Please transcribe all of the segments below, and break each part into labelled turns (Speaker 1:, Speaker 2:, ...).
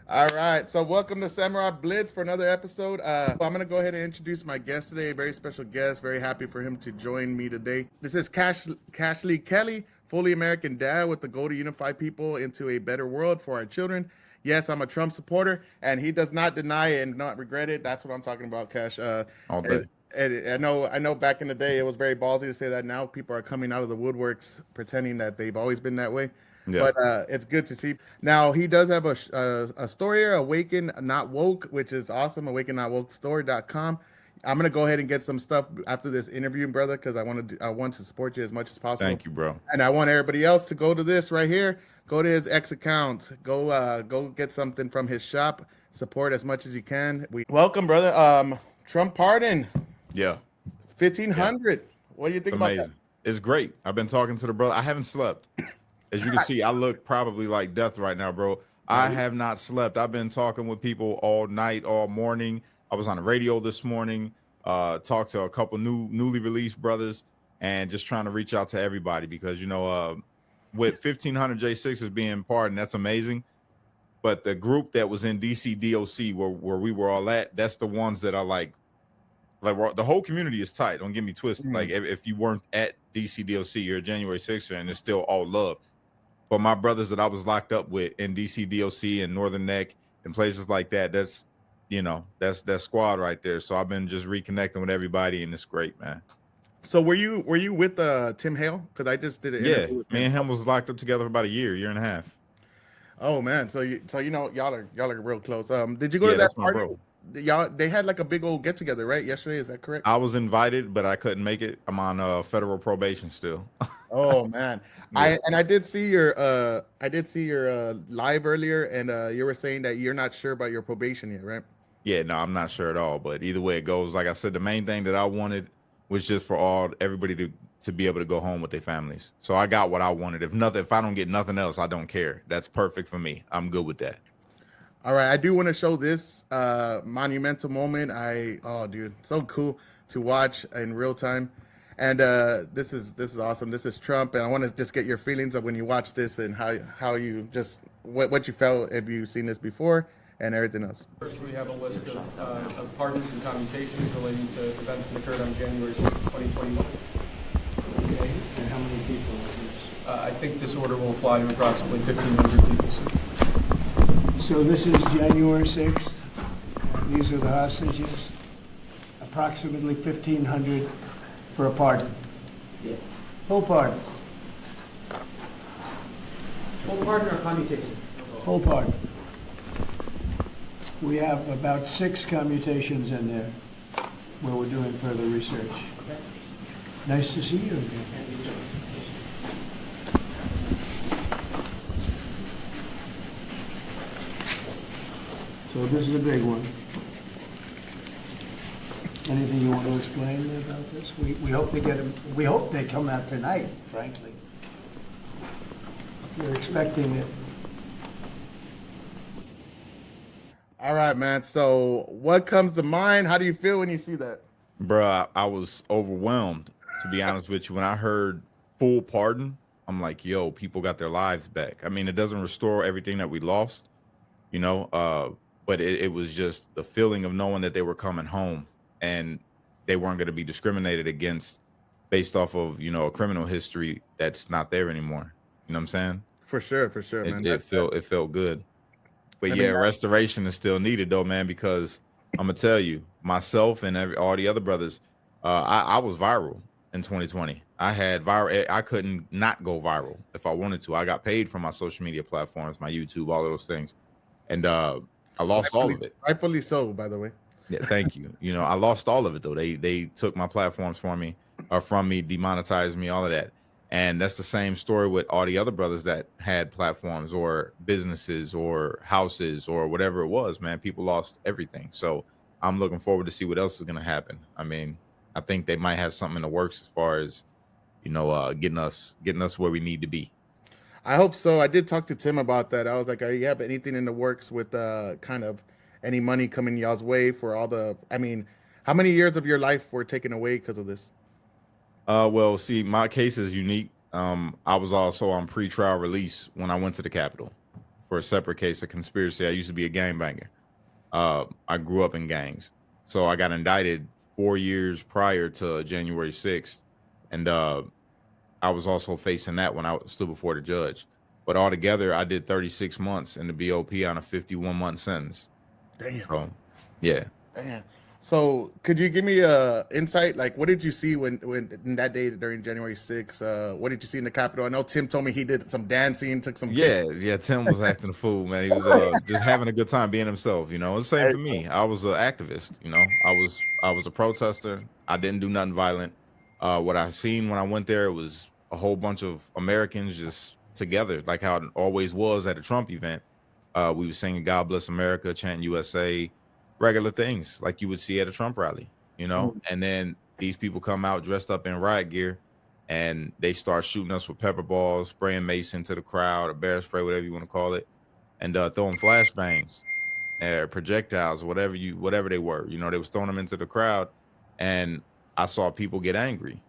Speaker 1: All right, so welcome to Samurai Blitz for another episode. I'm going to go ahead and introduce my guest today, a very special guest. Very happy for him to join me today. This is Kash Kelly, fully American dad with the goal to unify people into a better world for our children. Yes, I'm a Trump supporter, and he does not deny it and not regret it. That's what I'm talking about, Cash.
Speaker 2: All
Speaker 1: And,
Speaker 2: day.
Speaker 1: and I know. Back in the day, it was very ballsy to say that. Now people are coming out of the woodworks pretending that they've always been that way.
Speaker 2: Yeah.
Speaker 1: But it's good to see. Now he does have a story here, Awaken Not Woke, which is awesome. AwakenNotWokeStory.com. I'm gonna go ahead and get some stuff after this interview, brother, because I want to support you as much as possible,
Speaker 2: Thank you, bro.
Speaker 1: and I want everybody else to go to this right here. Go to his X account. Go get something from his shop. Support as much as you can. We welcome, brother. Trump pardon
Speaker 2: Yeah. Yeah.
Speaker 1: 1500. What do you
Speaker 2: It's
Speaker 1: think about that?
Speaker 2: amazing. It's great. I've been talking to the brother. I haven't slept. As you can see, I look probably like death right now, bro. I
Speaker 1: No,
Speaker 2: have not slept. I've been talking with people all night, all morning. I was on the radio this morning, talked to a couple newly released brothers, and just trying to reach out to everybody because with 1,500 J6ers being pardoned, that's amazing. But the group that was in DC DOC where we were all at, that's the ones that are the whole community is tight. Don't get me twisted.
Speaker 1: mm,
Speaker 2: Like if you weren't at DC DOC, you're a January 6er, and it's still all love. But my brothers that I was locked up with in DC DOC and Northern Neck and places like that, that's that squad right there. So I've been just reconnecting with everybody, and it's great, man.
Speaker 1: So were you with Tim Hale? Because I just did an
Speaker 2: Yeah,
Speaker 1: interview with
Speaker 2: me
Speaker 1: him.
Speaker 2: and him was locked up together for about a year and a half.
Speaker 1: Oh man, so y'all are real close. Did you go to
Speaker 2: Yeah,
Speaker 1: that
Speaker 2: that's my
Speaker 1: party?
Speaker 2: bro.
Speaker 1: Y'all they had like a big old get together right yesterday. Is that correct?
Speaker 2: I was invited, but I couldn't make it. I'm on federal probation still.
Speaker 1: Oh man,
Speaker 2: Yeah.
Speaker 1: I did see your live earlier, and you were saying that you're not sure about your probation yet, right?
Speaker 2: Yeah, no, I'm not sure at all. But either way it goes, like I said, the main thing that I wanted was just for everybody to be able to go home with their families. So I got what I wanted. If I don't get nothing else, I don't care. That's perfect for me. I'm good with that.
Speaker 1: All right, I do want to show this monumental moment. Oh dude, so cool to watch in real time. And this is awesome. This is Trump, and I want to just get your feelings of when you watch this and how you just what you felt if you've seen this before and everything else.
Speaker 3: First, we have a list of pardons and commutations relating to events that occurred on January 6, 2021.
Speaker 4: Okay, and how many people is
Speaker 3: I think this order will apply to approximately 1,500 people. So
Speaker 4: this? So this is January 6th, and these are the hostages, approximately 1,500 for a pardon.
Speaker 5: Yes.
Speaker 4: Full pardon,
Speaker 5: Full pardon or commutation?
Speaker 4: full pardon. We have about 6 commutations in there where we're doing further research.
Speaker 5: Okay.
Speaker 4: Nice to see you again.
Speaker 5: And you, sir.
Speaker 4: So this is a big one. Anything you want to explain about this? We hope they get them, we hope they come out tonight, frankly. We're expecting it.
Speaker 1: All right, man. So what comes to mind? How do you feel when you see that?
Speaker 2: Bruh, I was overwhelmed, to be honest with you. When I heard full pardon, I'm like, yo, people got their lives back. I mean, it doesn't restore everything that we lost, but it was just the feeling of knowing that they were coming home and they weren't going to be discriminated against based off of, a criminal history that's not there anymore. You know what I'm saying?
Speaker 1: For sure, man.
Speaker 2: It felt good. But
Speaker 1: I
Speaker 2: yeah,
Speaker 1: mean,
Speaker 2: restoration is still needed though, man, because I'm gonna tell you, myself and all the other brothers, I was viral in 2020. I had viral. I couldn't not go viral if I wanted to. I got paid for my social media platforms, my YouTube, all of those things, and I lost all of it.
Speaker 1: rightfully so, by the way.
Speaker 2: Yeah, thank you. I lost all of it though. They took my platforms for me, or from me, demonetized me, all of that. And that's the same story with all the other brothers that had platforms or businesses or houses or whatever it was, man. People lost everything. So I'm looking forward to see what else is going to happen. I mean, I think they might have something in the works as far as, getting us where we need to be.
Speaker 1: I hope so. I did talk to Tim about that. I was like, you have anything in the works with kind of any money coming y'all's way for all the? I mean, how many years of your life were taken away because of this?
Speaker 2: Well, see, my case is unique. I was also on pre-trial release when I went to the Capitol. for a separate case of conspiracy. I used to be a gangbanger. I grew up in gangs, so I got indicted 4 years prior to January 6th, and I was also facing that when I stood before the judge. But altogether, I did 36 months in the BOP on a 51-month sentence.
Speaker 1: Damn.
Speaker 2: So, yeah.
Speaker 1: Damn. So could you give me insight? Like, what did you see when in that day during January 6th? What did you see in the Capitol? I know Tim told me he did some dancing, took some.
Speaker 2: Yeah. Tim was acting a fool, man. He was just having a good time being himself. You know, the same for me. I was an activist. You know, I was a protester. I didn't do nothing violent. What I seen when I went there was a whole bunch of Americans just together, like how it always was at a Trump event. We were singing "God Bless America," chanting "USA," regular things like you would see at a Trump rally, you know. And then these people come out dressed up in riot gear, and they start shooting us with pepper balls, spraying mace into the crowd, or bear spray, whatever you want to call it, and throwing flashbangs, projectiles, whatever they were. You know, they was throwing them into the crowd, and I saw people get angry.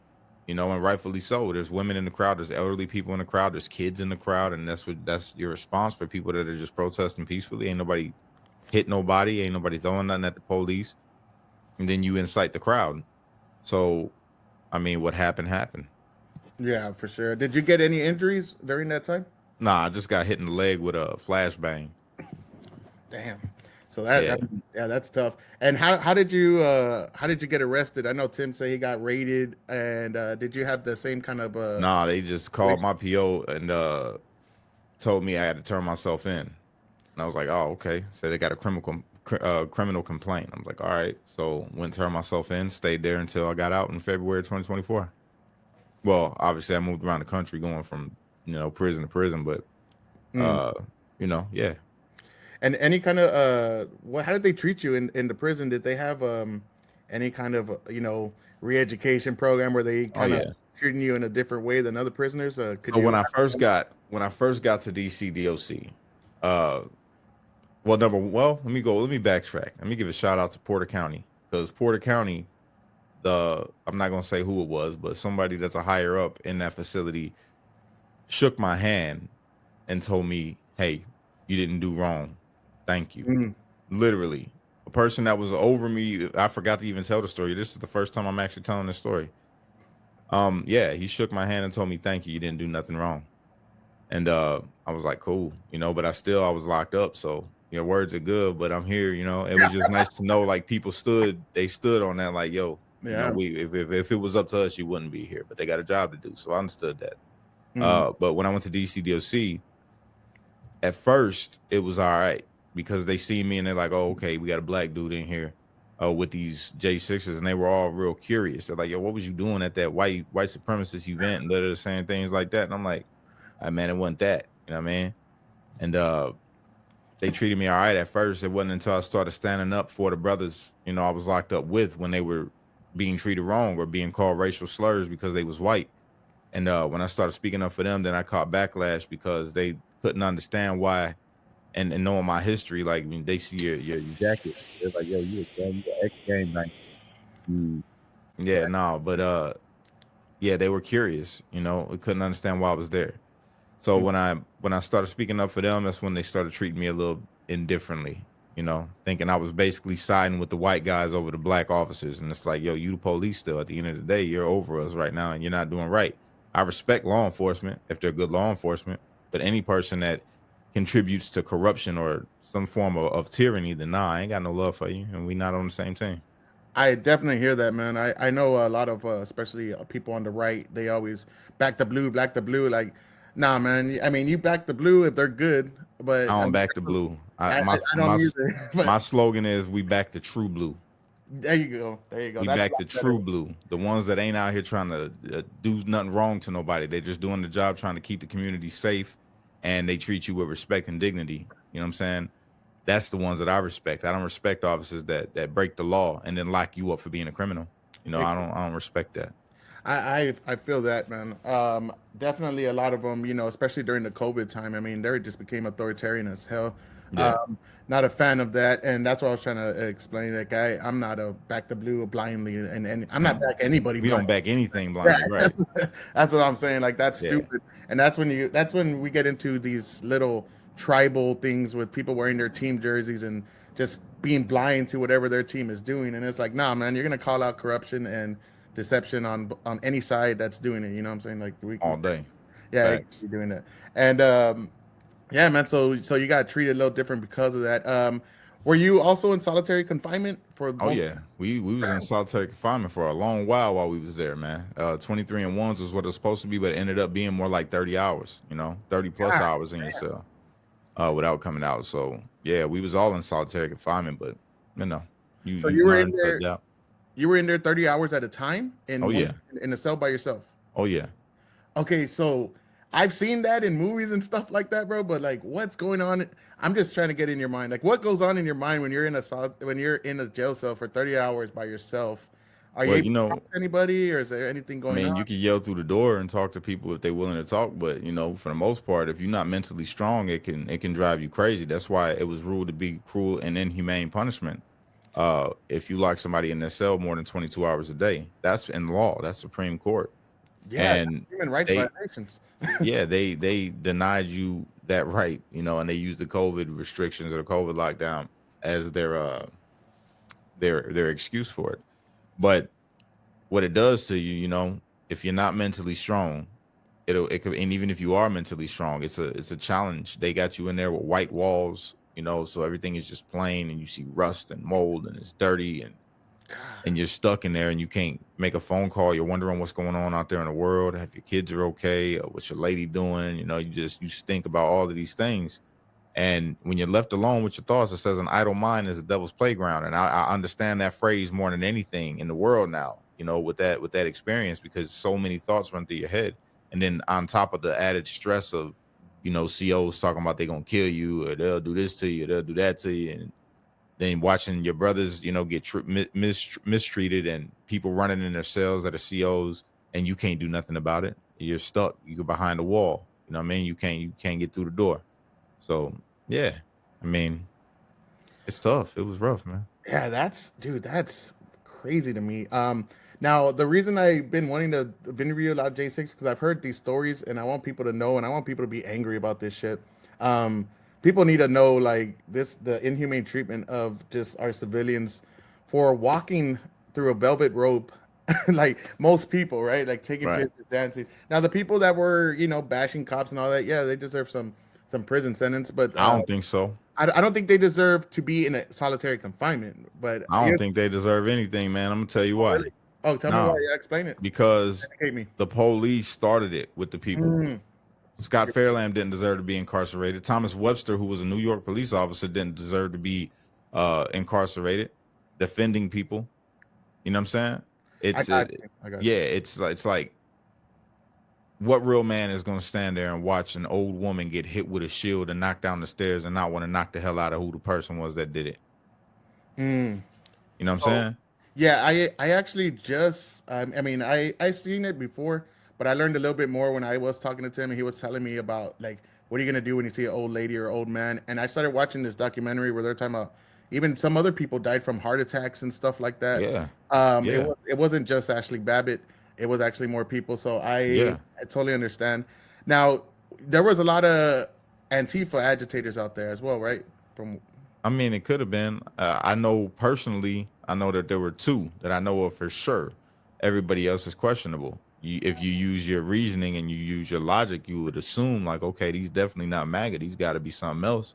Speaker 2: You know, and rightfully so. There's women in the crowd, there's elderly people in the crowd, there's kids in the crowd, and that's your response for people that are just protesting peacefully. Ain't nobody hit nobody, ain't nobody throwing nothing at the police, and then you incite the crowd. So, I mean, what happened.
Speaker 1: Yeah, for sure. Did you get any injuries during that time?
Speaker 2: Nah, I just got hit in the leg with a flashbang.
Speaker 1: Damn. So that's tough. And how did you get arrested? I know Tim said he got raided, and did you have the same kind of
Speaker 2: Nah, they just called my PO and told me I had to turn myself in. And I was like, oh, okay. So they got a criminal complaint. I'm like, all right. So went to turn myself in, stayed there until I got out in February 2024. Well, obviously I moved around the country going from, prison to prison, but yeah.
Speaker 1: And any kind of how did they treat you in the prison? Did they have any kind of re-education program where they kind of treating you in a different way than other prisoners?
Speaker 2: So when I first got to DC DOC, let me backtrack. Let me give a shout out to Porter County, because Porter County, I'm not gonna say who it was, but somebody that's a higher up in that facility shook my hand and told me, "Hey, you didn't do wrong. Thank you."
Speaker 1: Mm-hmm.
Speaker 2: Literally, a person that was over me. I forgot to even tell the story. This is the first time I'm actually telling this story. He shook my hand and told me, "Thank you. You didn't do nothing wrong." And I was like, "Cool," but I was locked up. So words are good, but I'm here. It was just nice to know, like, people stood on that, like, yo, if it was up to us, you wouldn't be here. But they got a job to do, so I understood that. But when I went to DC DOC, at first it was all right, because they see me and they're like, "Oh, okay, we got a black dude in here with these J6ers," and they were all real curious. They're like, "Yo, what was you doing at that white supremacist event?" And they're saying things like that, and I'm like, man, it wasn't that, you know what I mean? And they treated me all right at first. It wasn't until I started standing up for the brothers, I was locked up with, when they were being treated wrong or being called racial slurs because they was white. And when I started speaking up for them, then I caught backlash because they couldn't understand why. And knowing my history, like, when they see your jacket, they're like, "Yo, you ex-gang bang." They were curious, we couldn't understand why I was there. So when I started speaking up for them, that's when they started treating me a little indifferently, thinking I was basically siding with the white guys over the black officers. And it's like, yo, you the police still. At the end of the day, you're over us right now, and you're not doing right. I respect law enforcement if they're good law enforcement, but any person that contributes to corruption or some form of tyranny, then I ain't got no love for you, and we not on the same team.
Speaker 1: I definitely hear that, man. I know a lot of especially people on the right, they always back the blue. Like, nah, man. I mean, you back the blue if they're good, but
Speaker 2: I don't back the blue. My slogan is, we back the true blue.
Speaker 1: There you go.
Speaker 2: We back the true blue. The ones that ain't out here trying to do nothing wrong to nobody. They're just doing the job, trying to keep the community safe, and they treat you with respect and dignity. You know what I'm saying? That's the ones that I respect. I don't respect officers that break the law and then lock you up for being a criminal. I don't respect that.
Speaker 1: I feel that, man. Definitely a lot of them, especially during the COVID time. I mean, they just became authoritarian as hell.
Speaker 2: Yeah.
Speaker 1: Not a fan of that, and that's what I was trying to explain. That guy, I'm not a back the blue blindly, and I'm not back anybody.
Speaker 2: We don't back anything blindly, right?
Speaker 1: That's what I'm saying. Like, that's stupid, and that's when we get into these little tribal things with people wearing their team jerseys and just being blind to whatever their team is doing. And it's like, nah, man, you're gonna call out corruption and deception on any side that's doing it. You know what I'm saying? Like
Speaker 2: all day.
Speaker 1: yeah,
Speaker 2: Facts.
Speaker 1: you're doing that. And yeah, man. So you got treated a little different because of that. Were you also in solitary confinement for?
Speaker 2: Oh yeah, we was in solitary confinement for a long while we was there, man. 23 and ones was what it was supposed to be, but it ended up being more like 30 hours. 30 plus hours in your cell without coming out. So yeah, we was all in solitary confinement, but you
Speaker 1: were in
Speaker 2: learn to
Speaker 1: there.
Speaker 2: adapt.
Speaker 1: You were in there 30 hours at a time in in a cell by yourself.
Speaker 2: Oh yeah.
Speaker 1: Okay, so I've seen that in movies and stuff like that, bro. But like, what's going on? I'm just trying to get in your mind. Like, what goes on in your mind when you're in a jail cell for 30 hours by yourself? Are you able to talk to anybody, or is there anything going on?
Speaker 2: You can yell through the door and talk to people if they're willing to talk, but for the most part, if you're not mentally strong, it can drive you crazy. That's why it was ruled to be cruel and inhumane punishment. If you lock somebody in their cell more than 22 hours a day, that's in law. That's Supreme Court.
Speaker 1: Yeah,
Speaker 2: and
Speaker 1: human rights violations.
Speaker 2: Yeah, they denied you that right, and they used the COVID restrictions or the COVID lockdown as their excuse for it. But what it does to you, if you're not mentally strong, it could, and even if you are mentally strong, it's a challenge. They got you in there with white walls, so everything is just plain, and you see rust and mold, and it's dirty, and you're stuck in there, and you can't make a phone call. You're wondering what's going on out there in the world. If your kids are okay, or what's your lady doing? You just think about all of these things. And when you're left alone with your thoughts, it says an idle mind is a devil's playground. And I understand that phrase more than anything in the world now, with that experience, because so many thoughts run through your head. And then on top of the added stress of, COs talking about they're going to kill you, or they'll do this to you, or they'll do that to you. And then watching your brothers, get mistreated, and people running in their cells that are COs, and you can't do nothing about it. You're stuck. You're behind the wall. You know what I mean? You can't get through the door. So yeah, it's tough. It was rough, man.
Speaker 1: Yeah, that's crazy to me. Now the reason I've been wanting to interview a lot of J6 because I've heard these stories, and I want people to know, and I want people to be angry about this shit. People need to know, like, the inhumane treatment of just our civilians for walking through a velvet rope, like most people, right? Like taking pictures, dancing. Now the people that were, bashing cops and all that, yeah, they deserve some prison sentence, but
Speaker 2: I don't think so.
Speaker 1: I don't think they deserve to be in a solitary confinement. But
Speaker 2: I don't think they deserve anything, man. I'm gonna tell you why.
Speaker 1: Really? Oh, tell me why. Yeah, explain it.
Speaker 2: Because the police started it with the people. Scott Fairlamb didn't deserve to be incarcerated. Thomas Webster, who was a New York police officer, didn't deserve to be incarcerated, defending people. You know what I'm saying? It's like, what real man is going to stand there and watch an old woman get hit with a shield and knock down the stairs and not want to knock the hell out of who the person was that did it? You know what I'm saying?
Speaker 1: Yeah, I actually just, I seen it before, but I learned a little bit more when I was talking to him, and he was telling me about, like, what are you going to do when you see an old lady or old man? And I started watching this documentary where they're talking about even some other people died from heart attacks and stuff like that.
Speaker 2: Yeah.
Speaker 1: It wasn't just Ashley Babbitt. It was actually more people. So I totally understand. Now, there was a lot of Antifa agitators out there as well, right?
Speaker 2: It could have been. I know personally, that there were two that I know of for sure. Everybody else is questionable. If you use your reasoning and you use your logic, you would assume, like, okay, these definitely not MAGA. These got to be something else.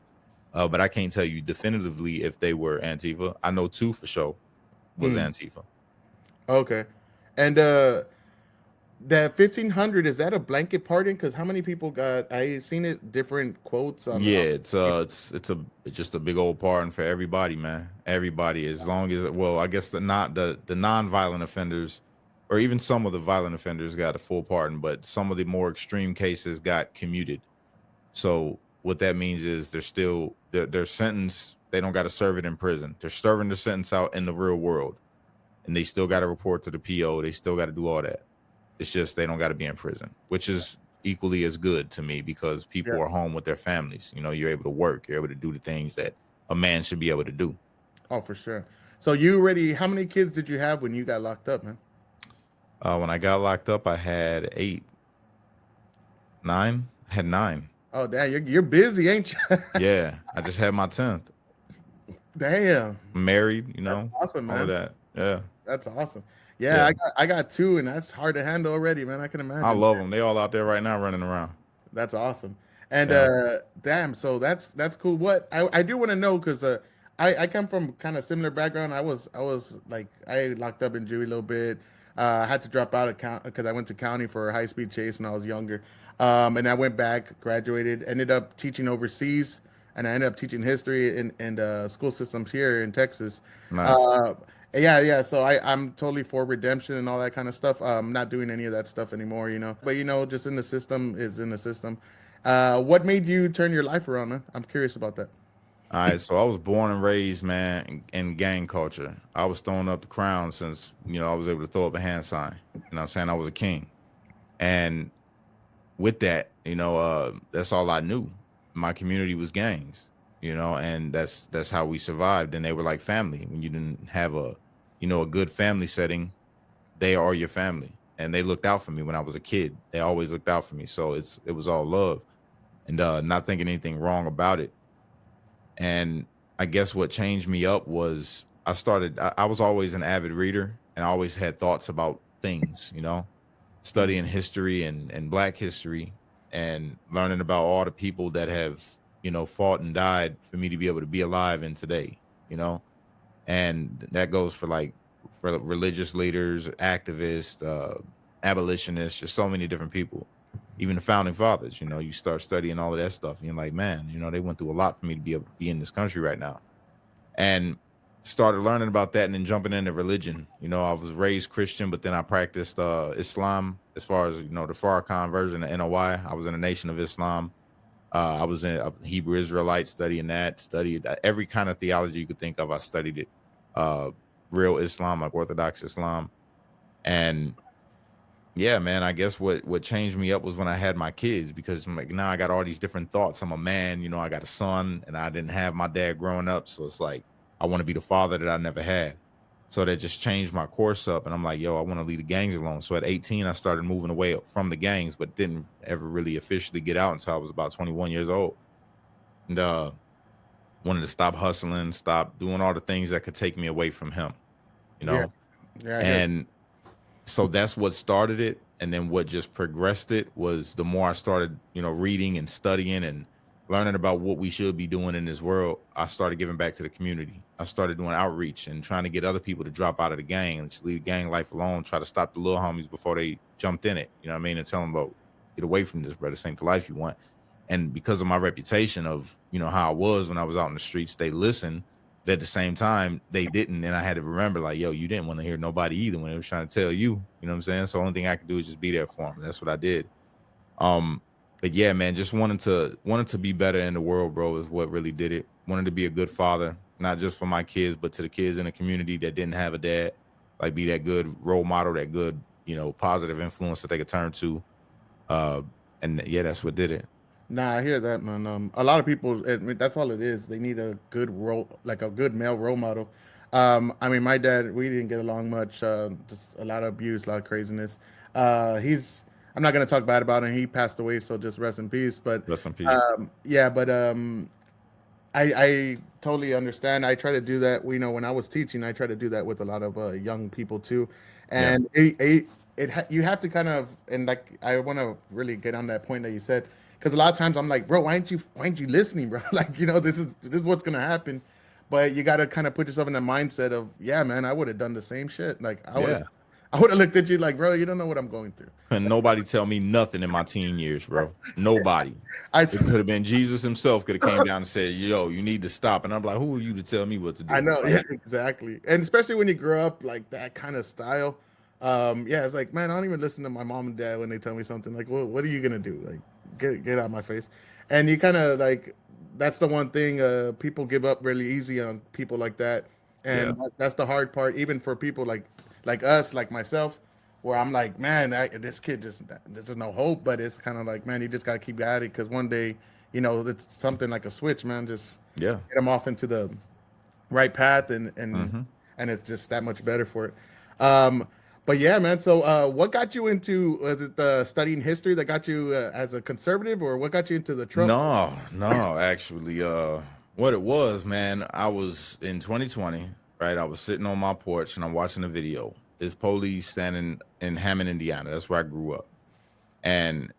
Speaker 2: But I can't tell you definitively if they were Antifa. I know two for sure was Antifa.
Speaker 1: Okay. And that 1,500, is that a blanket pardon? Because how many people got? I seen it different quotes.
Speaker 2: It's just a big old pardon for everybody, man. Everybody, as long as, well, I guess the non-violent offenders, or even some of the violent offenders, got a full pardon, but some of the more extreme cases got commuted. So what that means is they're still their sentence. They don't got to serve it in prison. They're serving their sentence out in the real world, and they still got to report to the PO. They still got to do all that. It's just they don't got to be in prison, which is equally as good to me, because people are home with their families. You're able to work. You're able to do the things that a man should be able to do.
Speaker 1: Oh, for sure. So how many kids did you have when you got locked up, man?
Speaker 2: When I got locked up, I had 9.
Speaker 1: Oh, damn, you're busy, ain't you?
Speaker 2: Yeah, I just had my 10th.
Speaker 1: Damn,
Speaker 2: I'm married,
Speaker 1: that's awesome,
Speaker 2: all of
Speaker 1: man.
Speaker 2: that. Yeah,
Speaker 1: That's awesome. Yeah,
Speaker 2: yeah.
Speaker 1: I got two, and that's hard to handle already, man. I can
Speaker 2: I
Speaker 1: imagine.
Speaker 2: love them. They all out there right now running around.
Speaker 1: That's awesome. And
Speaker 2: Yeah.
Speaker 1: damn, so that's cool. What I do want to know, because I come from kind of similar background. I was like, I locked up in juvie a little bit. I had to drop out of count because I went to county for a high speed chase when I was younger. And I went back, graduated, ended up teaching overseas, and I ended up teaching history in school systems here in Texas.
Speaker 2: Nice.
Speaker 1: Uh, yeah. So I'm totally for redemption and all that kind of stuff. Not doing any of that stuff anymore, But just in the system is in the system. What made you turn your life around, man? I'm curious about that.
Speaker 2: All right, so I was born and raised, man, in gang culture. I was throwing up the crown since, I was able to throw up a hand sign. You know what I'm saying? I was a king. And with that, that's all I knew. My community was gangs, and that's how we survived. And they were like family. When you didn't have a good family setting, they are your family. And they looked out for me when I was a kid. They always looked out for me. So it was all love and not thinking anything wrong about it. And I guess what changed me up was I was always an avid reader and I always had thoughts about things, studying history and Black history and learning about all the people that have, fought and died for me to be able to be alive in today, and that goes for religious leaders, activists, abolitionists, just so many different people. Even the founding fathers, you start studying all of that stuff, and you're like, man, they went through a lot for me to be able to be in this country right now. And started learning about that and then jumping into religion. I was raised Christian, but then I practiced Islam as far as, the Farrakhan version of NOI. I was in the Nation of Islam. I was in a Hebrew Israelite studying that, studied every kind of theology you could think of. I studied it, real Islam, like Orthodox Islam. And yeah, man, I guess what changed me up was when I had my kids, because I'm like, now I got all these different thoughts. I'm a man, I got a son, and I didn't have my dad growing up. So it's like, I want to be the father that I never had. So that just changed my course up. And I'm like, yo, I want to leave the gangs alone. So at 18, I started moving away from the gangs, but didn't ever really officially get out until I was about 21 years old. And wanted to stop hustling, stop doing all the things that could take me away from him,
Speaker 1: Yeah.
Speaker 2: and so that's what started it. And then what just progressed it was the more I started, reading and studying and learning about what we should be doing in this world, I started giving back to the community. I started doing outreach and trying to get other people to drop out of the gang and just leave gang life alone, try to stop the little homies before they jumped in it, and tell them about, get away from this, brother. This ain't the life you want. And because of my reputation of, how I was when I was out in the streets, they listened. But at the same time, they didn't. And I had to remember, like, yo, you didn't want to hear nobody either when they was trying to tell you, you know what I'm saying? So the only thing I could do is just be there for them. That's what I did. But yeah, man, just wanted to be better in the world, bro, is what really did it. Wanted to be a good father, not just for my kids, but to the kids in the community that didn't have a dad. Like, be that good role model, that good, positive influence that they could turn to. And yeah, that's what did it.
Speaker 1: Nah, I hear that, man. A lot of people, that's all it is. They need a good a good male role model. My dad, we didn't get along much. Just a lot of abuse, a lot of craziness. I'm not gonna talk bad about him. He passed away, so just rest in peace. But
Speaker 2: Rest in peace.
Speaker 1: yeah, but I totally understand. I try to do that. When I was teaching, I try to do that with a lot of young people too. And you have to kind of, and like, I want to really get on that point that you said, because a lot of times I'm like, bro, why ain't you listening, bro? Like, this is what's gonna happen. But you got to kind of put yourself in the mindset of, yeah, man, I would have done the same shit. Like, I would have looked at you like, bro, you don't know what I'm going through.
Speaker 2: Couldn't nobody tell me nothing in my teen years, bro. Nobody. It could have been Jesus himself could have came down and said, yo, you need to stop. And I'm like, who are you to tell me what to do?
Speaker 1: I know, yeah, exactly. And especially when you grow up like that kind of style. It's like, man, I don't even listen to my mom and dad when they tell me something. Like, well, what are you gonna do? Like, get out of my face. And you kind of like, that's the one thing, people give up really easy on people like that. And that's the hard part, even for people like us, like myself, where I'm like, man, this kid there's no hope. But it's kind of like, man, you just got to keep at it, because one day, it's something like a switch, man. Just get them off into the right path, and it's just that much better for it. But yeah, man. So, what got you into? Was it studying history that got you as a conservative, or what got you into the Trump?
Speaker 2: No, actually, what it was, man, I was in 2020, right? I was sitting on my porch and I'm watching a video. There's police standing in Hammond, Indiana. That's where I grew up. And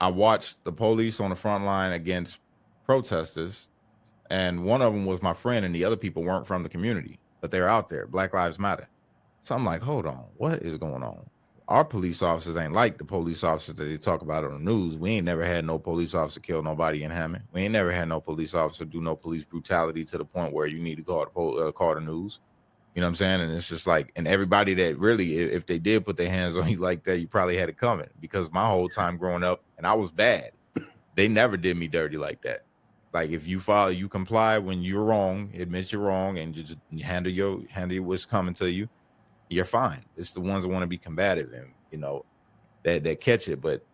Speaker 2: I watched the police on the front line against protesters. And one of them was my friend, and the other people weren't from the community, but they're out there. Black Lives Matter. So I'm like, hold on, what is going on? Our police officers ain't like the police officers that they talk about on the news. We ain't never had no police officer kill nobody in Hammond. We ain't never had no police officer do no police brutality to the point where you need to call the news. You know what I'm saying? And it's just like, and everybody that really, if they did put their hands on you like that, you probably had it coming. Because my whole time growing up, and I was bad, they never did me dirty like that. Like if you follow, you comply when you're wrong, admit you're wrong, and you just handle what's coming to you, you're fine. It's the ones that want to be combative and, you know, that catch it. But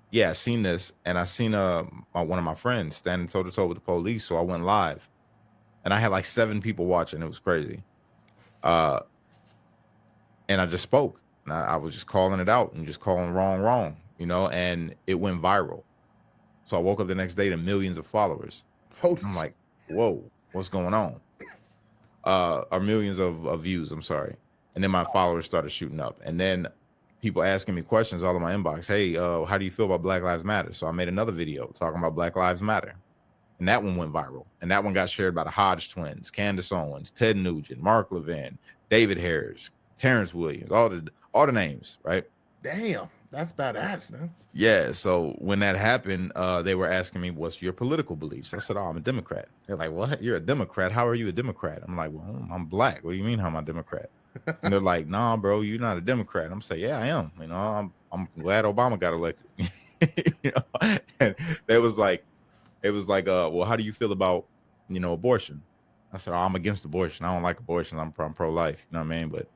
Speaker 2: yeah, I seen this, and I seen one of my friends standing toe to toe with the police. So I went live, and I had like 7 people watching. It was crazy. And I just spoke. And I was just calling it out and just calling wrong, you know, and it went viral. So I woke up the next day to millions of followers. I'm like, whoa, what's going on? Or millions of views, I'm sorry. And then my followers started shooting up. And then people asking me questions all in my inbox. Hey, how do you feel about Black Lives Matter? So I made another video talking about Black Lives Matter. And that one went viral. And that one got shared by the Hodge twins, Candace Owens, Ted Nugent, Mark Levin, David Harris, Terrence Williams, all the names, right?
Speaker 1: Damn, that's badass, man.
Speaker 2: Yeah. So when that happened, they were asking me, what's your political beliefs? I said, oh, I'm a Democrat. They're like, what? You're a Democrat? How are you a Democrat? I'm like, well, I'm black. What do you mean how am I a Democrat? And they're like, nah, bro, you're not a Democrat. I'm saying, yeah, I am. You know, I'm glad Obama got elected. You know? And it was like, well, how do you feel about, you know, abortion? I said, oh, I'm against abortion. I don't like abortion. I'm pro-life. You know what I mean? But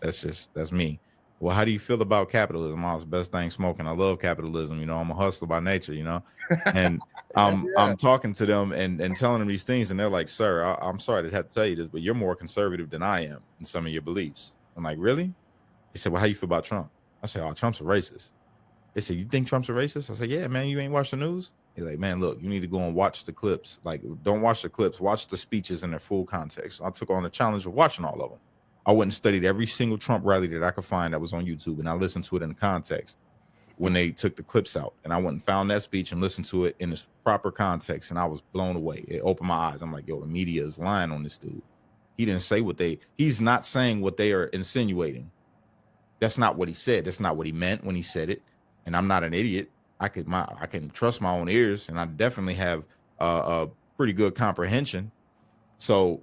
Speaker 2: that's me. Well, how do you feel about capitalism? Oh, it's the best thing smoking. I love capitalism. You know, I'm a hustler by nature, you know, and I'm talking to them and telling them these things. And they're like, sir, I'm sorry to have to tell you this, but you're more conservative than I am in some of your beliefs. I'm like, really? He said, well, how you feel about Trump? I said, oh, Trump's a racist. They said, you think Trump's a racist? I said, yeah, man, you ain't watched the news? He's like, man, look, you need to go and watch the clips. Like, don't watch the clips, watch the speeches in their full context. So I took on the challenge of watching all of them. I went and studied every single Trump rally that I could find that was on YouTube, and I listened to it in context when they took the clips out. And I went and found that speech and listened to it in its proper context, and I was blown away. It opened my eyes. I'm like, yo, the media is lying on this dude. He didn't say he's not saying what they are insinuating. That's not what he said. That's not what he meant when he said it. And I'm not an idiot. I can trust my own ears, and I definitely have a pretty good comprehension. So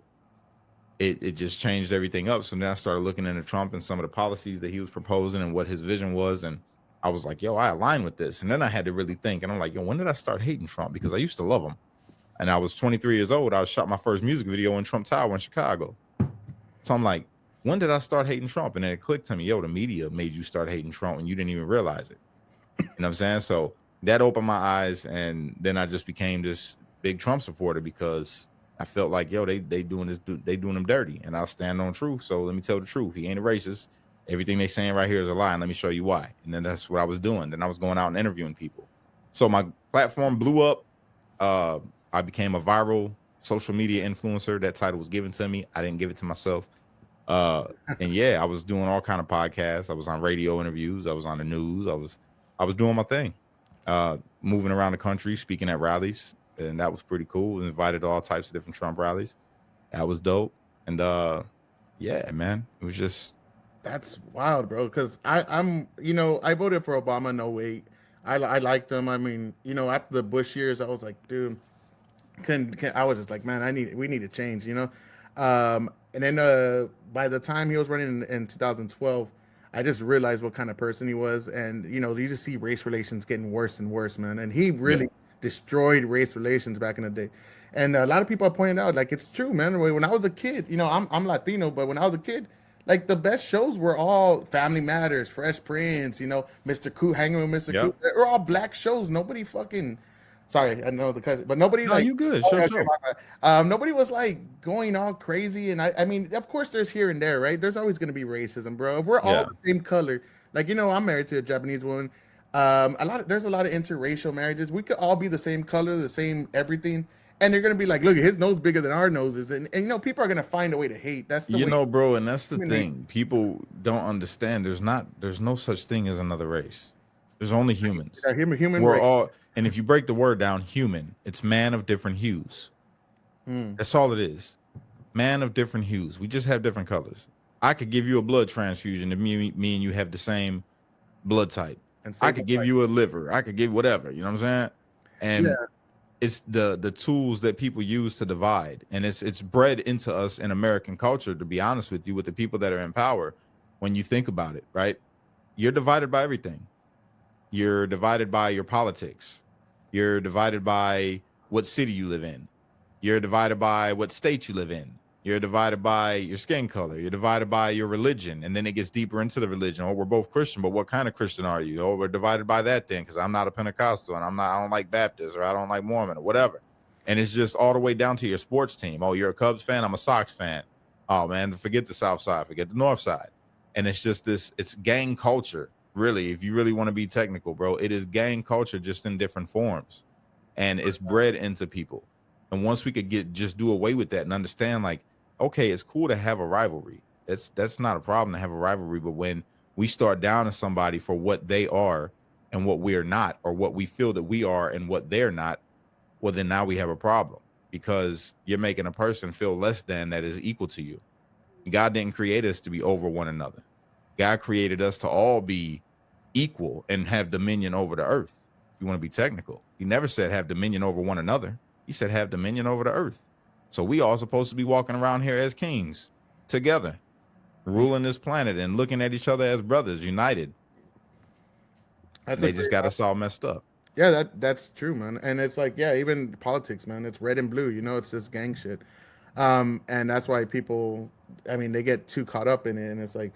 Speaker 2: it just changed everything up. So then I started looking into Trump and some of the policies that he was proposing and what his vision was. And I was like, yo, I align with this. And then I had to really think. And I'm like, yo, when did I start hating Trump? Because I used to love him. And I was 23 years old. I shot my first music video in Trump Tower in Chicago. So I'm like, when did I start hating Trump? And then it clicked to me, yo, the media made you start hating Trump and you didn't even realize it. You know what I'm saying? So that opened my eyes. And then I just became this big Trump supporter because I felt like, yo, they doing them dirty, and I'll stand on truth. So let me tell the truth. He ain't a racist. Everything they saying right here is a lie, and let me show you why. And then that's what I was doing. Then I was going out and interviewing people. So my platform blew up. I became a viral social media influencer. That title was given to me. I didn't give it to myself. And yeah, I was doing all kind of podcasts. I was on radio interviews. I was on the news. I was doing my thing, moving around the country, speaking at rallies. And that was pretty cool. And invited to all types of different Trump rallies. That was dope. And yeah, man, it was just.
Speaker 1: That's wild, bro. Because I'm, you know, I voted for Obama in 08. I liked him. I mean, you know, after the Bush years, I was like, dude, I was just like, man, we need to change, you know. And then by the time he was running in 2012, I just realized what kind of person he was. And, you know, you just see race relations getting worse and worse, man. And he really destroyed race relations back in the day. And a lot of people are pointing out, like, it's true, man. When I was a kid, you know, I'm Latino, but when I was a kid, like, the best shows were all Family Matters, Fresh Prince, you know, Mr. Cool, Hanging with Mr. Cool. They were all black shows. Nobody fucking Sorry, I know the cousin, but nobody
Speaker 2: No,
Speaker 1: like.
Speaker 2: you good.
Speaker 1: Oh,
Speaker 2: Sure,
Speaker 1: okay,
Speaker 2: sure.
Speaker 1: my bad. Nobody was like going all crazy, and I mean, of course, there's here and there, right? There's always going to be racism, bro. If we're all
Speaker 2: Yeah.
Speaker 1: the same color, like I'm married to a Japanese woman. There's a lot of interracial marriages. We could all be the same color, the same everything, and they're going to be like, look, his nose bigger than our noses, and people are going to find a way to hate. That's the
Speaker 2: You
Speaker 1: way.
Speaker 2: know, bro, and that's the
Speaker 1: Human nature.
Speaker 2: thing. People don't understand. There's no such thing as another race. There's only humans.
Speaker 1: Human
Speaker 2: We're
Speaker 1: race.
Speaker 2: all, and if you break the word down, human, it's man of different hues.
Speaker 1: Hmm.
Speaker 2: That's all it is. Man of different hues. We just have different colors. I could give you a blood transfusion if me and you have the same blood type.
Speaker 1: And
Speaker 2: I
Speaker 1: save
Speaker 2: could
Speaker 1: the
Speaker 2: give
Speaker 1: life.
Speaker 2: you a liver. I could give whatever. You know what I'm saying? And
Speaker 1: Yeah.
Speaker 2: it's the tools that people use to divide, and it's bred into us in American culture. To be honest with you, with the people that are in power, when you think about it, right? You're divided by everything. You're divided by your politics. You're divided by what city you live in. You're divided by what state you live in. You're divided by your skin color. You're divided by your religion. And then it gets deeper into the religion. Oh, we're both Christian, but what kind of Christian are you? Oh, we're divided by that then because I'm not a Pentecostal and I don't like Baptist or I don't like Mormon or whatever. And it's just all the way down to your sports team. Oh, you're a Cubs fan. I'm a Sox fan. Oh, man, forget the South Side. Forget the North Side. And it's just it's gang culture. Really, if you really want to be technical, bro, it is gang culture just in different forms. And it's bred into people. And once we could just do away with that and understand, like, okay, it's cool to have a rivalry. That's not a problem to have a rivalry. But when we start down to somebody for what they are and what we are not, or what we feel that we are and what they're not, well, then now we have a problem because you're making a person feel less than that is equal to you. God didn't create us to be over one another. God created us to all be equal and have dominion over the earth. If you want to be technical, he never said have dominion over one another. He said have dominion over the earth. So we all supposed to be walking around here as kings together, ruling this planet and looking at each other as brothers, united. They just got us all messed up.
Speaker 1: Yeah, that's true, man. And it's like, yeah, even politics, man. It's red and blue. It's this gang shit. And that's why people, I mean, they get too caught up in it, and it's like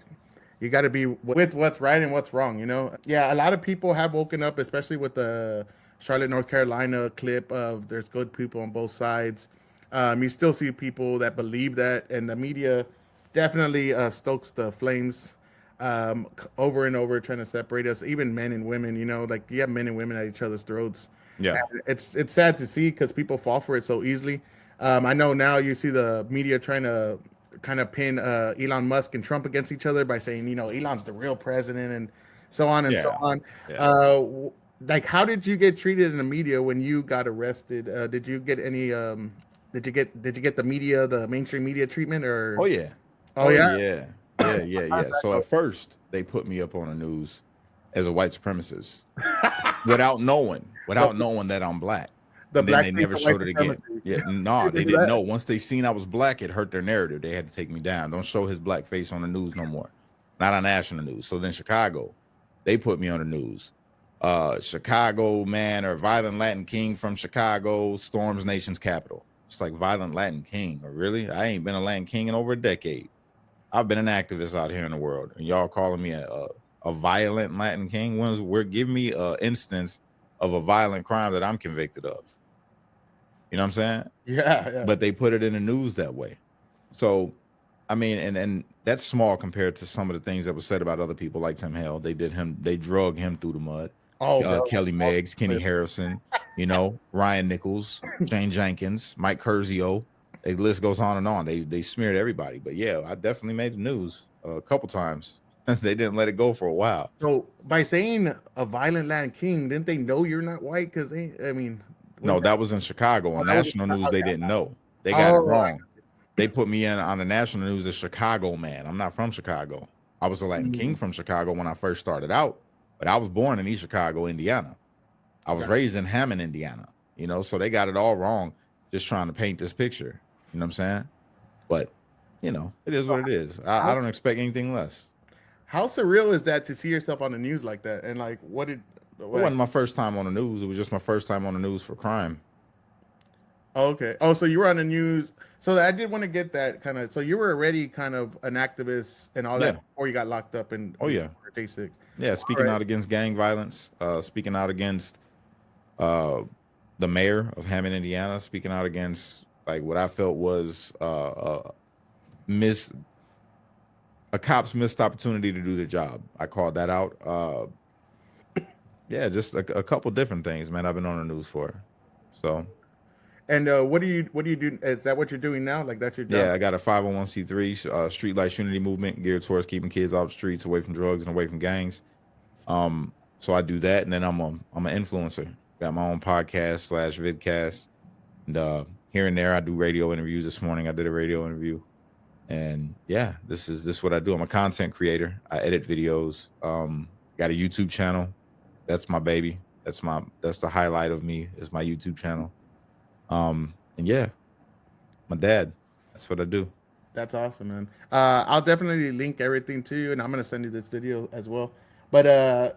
Speaker 1: you got to be with what's right and what's wrong. Yeah, a lot of people have woken up, especially with the Charlotte, North Carolina clip of there's good people on both sides. You still see people that believe that, and the media definitely stokes the flames over and over, trying to separate us, even men and women. Like you have men and women at each other's throats.
Speaker 2: Yeah,
Speaker 1: And it's sad to see because people fall for it so easily. I know now you see the media trying to kind of pin Elon Musk and Trump against each other by saying, Elon's the real president and so on and so on.
Speaker 2: Yeah.
Speaker 1: Like, how did you get treated in the media when you got arrested? Did you get any? Did you get the media, the mainstream media treatment, or?
Speaker 2: Oh yeah.
Speaker 1: Oh yeah.
Speaker 2: Yeah. So at first they put me up on the news as a white supremacist without knowing that I'm black.
Speaker 1: The
Speaker 2: And then
Speaker 1: black
Speaker 2: they
Speaker 1: face
Speaker 2: never
Speaker 1: of
Speaker 2: showed
Speaker 1: white
Speaker 2: it again.
Speaker 1: supremacy.
Speaker 2: Yeah, no, they
Speaker 1: do
Speaker 2: didn't
Speaker 1: that?
Speaker 2: know. Once they seen I was black, it hurt their narrative. They had to take me down. Don't show his black face on the news no more. Not on national news. So then Chicago, they put me on the news. Chicago man or violent Latin king from Chicago storms nation's capital. It's like violent Latin king. Or really? I ain't been a Latin king in over a decade. I've been an activist out here in the world, and y'all calling me a violent Latin king. We're giving me an instance of a violent crime that I'm convicted of. You know what I'm saying?
Speaker 1: Yeah.
Speaker 2: But they put it in the news that way. So, I mean, and that's small compared to some of the things that was said about other people like Tim Hale. They drug him through the mud.
Speaker 1: Oh, bro.
Speaker 2: Kelly Meggs, Kenny Harrison, Ryan Nichols, Shane Jenkins, Mike Curzio. The list goes on and on. They smeared everybody. But yeah, I definitely made the news a couple times. They didn't let it go for a while.
Speaker 1: So by saying a violent Latin king, didn't they know you're not white? Because
Speaker 2: No, that was in Chicago. On
Speaker 1: that was
Speaker 2: national news, they didn't know. They got it wrong. They put me in on the national news as Chicago man. I'm not from Chicago. I was a Latin king from Chicago when I first started out, but I was born in East Chicago, Indiana. I was raised in Hammond, Indiana. So they got it all wrong, just trying to paint this picture. You know what I'm saying? But it is what it is. I don't expect anything less.
Speaker 1: How surreal is that to see yourself on the news like that? And like,
Speaker 2: It wasn't my first time on the news. It was just my first time on the news for crime.
Speaker 1: Oh, okay. Oh, so you were on the news. So I did want to get that kind of. So you were already kind of an activist and all that before you got locked up in.
Speaker 2: Oh yeah.
Speaker 1: J6.
Speaker 2: Yeah, speaking out against gang violence, speaking out against the mayor of Hammond, Indiana, speaking out against like what I felt was a cop's missed opportunity to do their job. I called that out. Yeah, just a couple different things, man. I've been on the news for. So.
Speaker 1: And what do you do? Is that what you're doing now? Like that's your job?
Speaker 2: Yeah, I got a 501c3 street light unity movement geared towards keeping kids off the streets, away from drugs and away from gangs. So I do that, and then I'm an influencer. Got my own podcast / vidcast, and here and there I do radio interviews. This morning I did a radio interview, and yeah, this is what I do. I'm a content creator. I edit videos. Got a YouTube channel. That's my baby. That's the highlight of me is my YouTube channel. And yeah, my dad. That's what I do.
Speaker 1: That's awesome, man. I'll definitely link everything to you, and I'm gonna send you this video as well. But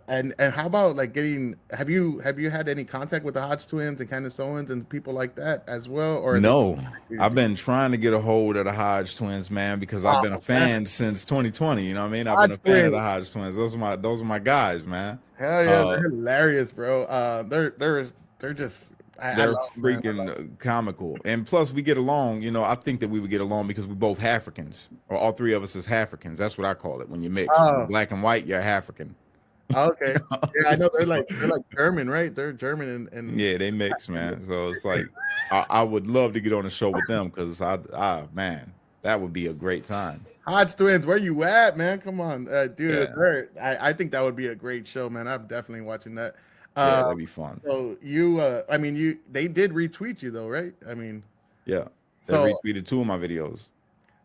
Speaker 1: and how about like have you had any contact with the Hodge twins and Candace Owens and people like that as well? Or
Speaker 2: no, I've been trying to get a hold of the Hodge twins, man, because I've been a fan since 2020. You know what I mean? I've been a fan of the Hodge twins. Those are my guys, man.
Speaker 1: Hell yeah, they're hilarious, bro. They're just.
Speaker 2: They're freaking comical, and plus we get along. You know, I think that we would get along because we both Africans, or all three of us is Africans. That's what I call it when you mix black and white. You're African.
Speaker 1: Okay, yeah, I know they're like German, right? They're German and
Speaker 2: yeah, they mix, man. So it's like I would love to get on a show with them because man, that would be a great time.
Speaker 1: Hodge twins, where you at, man? Come on, dude. Yeah. I think that would be a great show, man. I'm definitely watching that.
Speaker 2: Yeah, that'd be fun.
Speaker 1: So they did retweet you though, right? I mean,
Speaker 2: yeah, they retweeted 2 of my videos.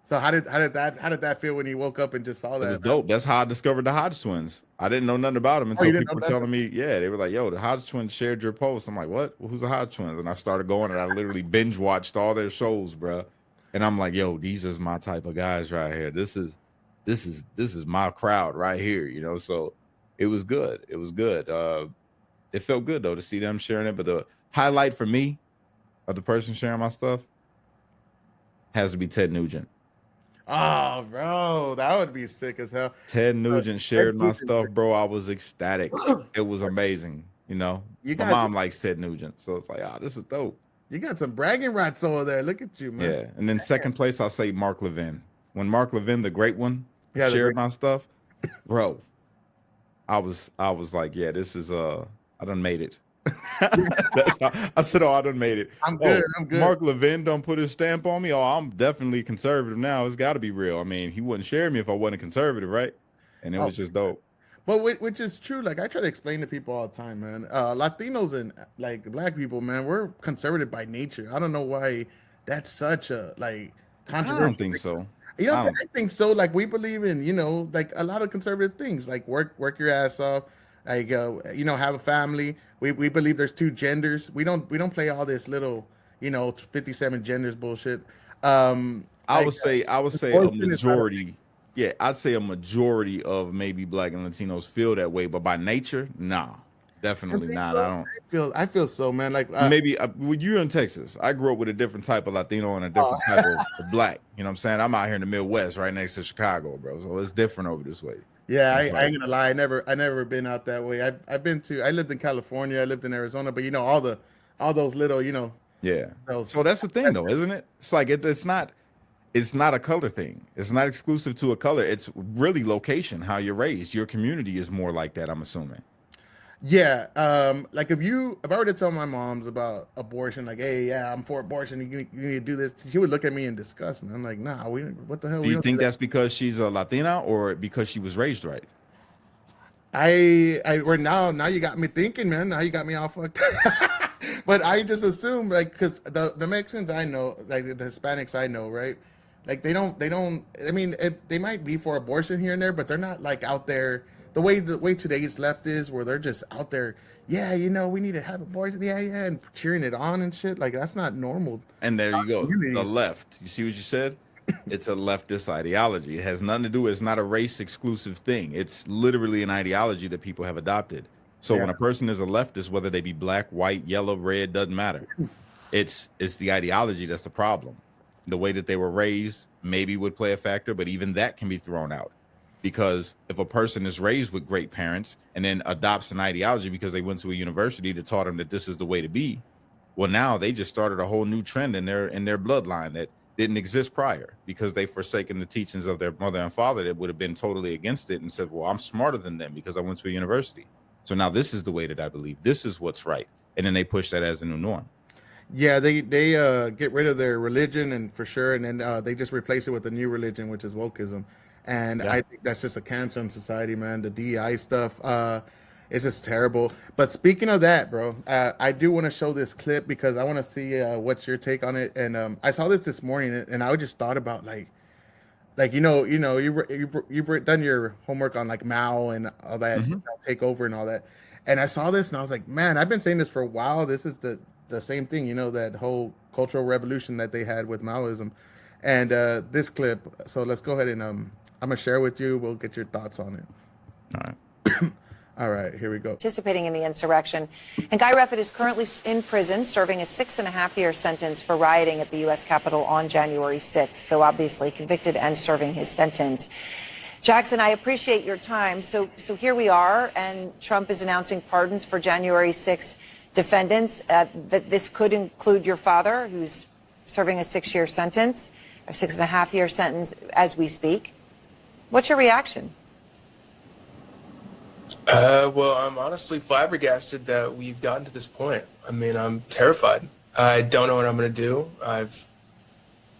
Speaker 1: So how did that feel when you woke up and just saw that?
Speaker 2: It was dope. That's how I discovered the Hodge twins. I didn't know nothing about them until people were telling me. Yeah, they were like, "Yo, the Hodge twins shared your post." I'm like, "What? Well, who's the Hodge twins?" And I started going, and I literally binge watched all their shows, bro. And I'm like, "Yo, these is my type of guys right here. This is my crowd right here." You know, so it was good. It was good. It felt good though to see them sharing it. But the highlight for me of the person sharing my stuff has to be Ted Nugent.
Speaker 1: Oh, bro, that would be sick as hell.
Speaker 2: Ted Nugent shared my stuff, bro. I was ecstatic. It was amazing. You know, my mom likes Ted Nugent, so it's like, this is dope.
Speaker 1: You got some bragging rights over there. Look at you, man.
Speaker 2: Yeah, and then second place, I'll say Mark Levin. When Mark Levin, the great one, shared my stuff, bro, I was like, yeah, this is I done made it. I said, I done made it.
Speaker 1: I'm good. I'm good.
Speaker 2: Mark Levin done put his stamp on me. Oh, I'm definitely conservative now. It's got to be real. I mean, he wouldn't share me if I wasn't conservative, right? And it was just dope.
Speaker 1: But which is true. Like I try to explain to people all the time, man. Latinos and like black people, man, we're conservative by nature. I don't know why that's such a controversial.
Speaker 2: I don't think so.
Speaker 1: You know, I think so. Like we believe in, like a lot of conservative things, like work your ass off. Like have a family. We believe there's 2 genders. We don't play all this little 57 genders bullshit.
Speaker 2: I would say a majority. Yeah, I'd say a majority of maybe black and Latinos feel that way, but by nature, nah, definitely not.
Speaker 1: So? I feel so, man. Like
Speaker 2: maybe when you're in Texas, I grew up with a different type of Latino and a different type of black. You know what I'm saying? I'm out here in the Midwest, right next to Chicago, bro. So it's different over this way.
Speaker 1: Yeah, I ain't gonna lie. I never been out that way. I lived in California. I lived in Arizona, but all those little,
Speaker 2: Yeah. So that's the thing, though, isn't it? It's like it's not a color thing. It's not exclusive to a color. It's really location, how you're raised. Your community is more like that, I'm assuming.
Speaker 1: Yeah. Like if I were to tell my moms about abortion, like, hey, yeah, I'm for abortion. You need to do this. She would look at me in disgust, man. I'm like, nah, what the hell?
Speaker 2: Do you think that's because she's a Latina or because she was raised right?
Speaker 1: Now you got me thinking, man. Now you got me all fucked. But I just assume, like, because the Mexicans I know, like the Hispanics I know, right? Like they don't. I mean, they might be for abortion here and there, but they're not like out there. The way today's left is, where they're just out there, yeah, we need to have abortion, yeah, and cheering it on and shit. Like that's not normal.
Speaker 2: And there you go, the left. You see what you said? It's a leftist ideology. It has nothing to do. It's not a race exclusive thing. It's literally an ideology that people have adopted. So when a person is a leftist, whether they be black, white, yellow, red, doesn't matter. It's the ideology that's the problem. The way that they were raised maybe would play a factor, but even that can be thrown out. Because if a person is raised with great parents and then adopts an ideology because they went to a university that taught them that this is the way to be, Well, now they just started a whole new trend in their bloodline that didn't exist prior, because they forsaken the teachings of their mother and father that would have been totally against it, and said, well, I'm smarter than them because I went to a university. So now this is the way that I believe. This is what's right. And then they push that as a new norm.
Speaker 1: Yeah, they get rid of their religion, and for sure, and then they just replace it with a new religion, which is wokeism. And
Speaker 2: Yeah.
Speaker 1: I think that's just a cancer in society, man. The DEI stuff, it's just terrible. But speaking of that, bro, I do want to show this clip because I want to see what's your take on it. And I saw this morning, and I just thought about like you've done your homework on like Mao and all that,
Speaker 2: Mhm.
Speaker 1: you know, take over and all that. And I saw this and I was like, man, I've been saying this for a while. This is the same thing, you know, that whole cultural revolution that they had with Maoism. And this clip. So let's go ahead and I'm gonna share with you. We'll get your thoughts on it.
Speaker 2: All right.
Speaker 1: All right, here we go.
Speaker 6: Participating in the insurrection. And Guy Reffitt is currently in prison, serving a 6.5-year sentence for rioting at the U.S. Capitol on January 6th. So obviously convicted and serving his sentence. Jackson, I appreciate your time. So here we are, and Trump is announcing pardons for January 6th defendants. That this could include your father, who's serving a 6-year sentence, a 6.5-year sentence as we speak. What's your reaction?
Speaker 7: Well, I'm honestly flabbergasted that we've gotten to this point. I mean, I'm terrified. I don't know what I'm going to do. I've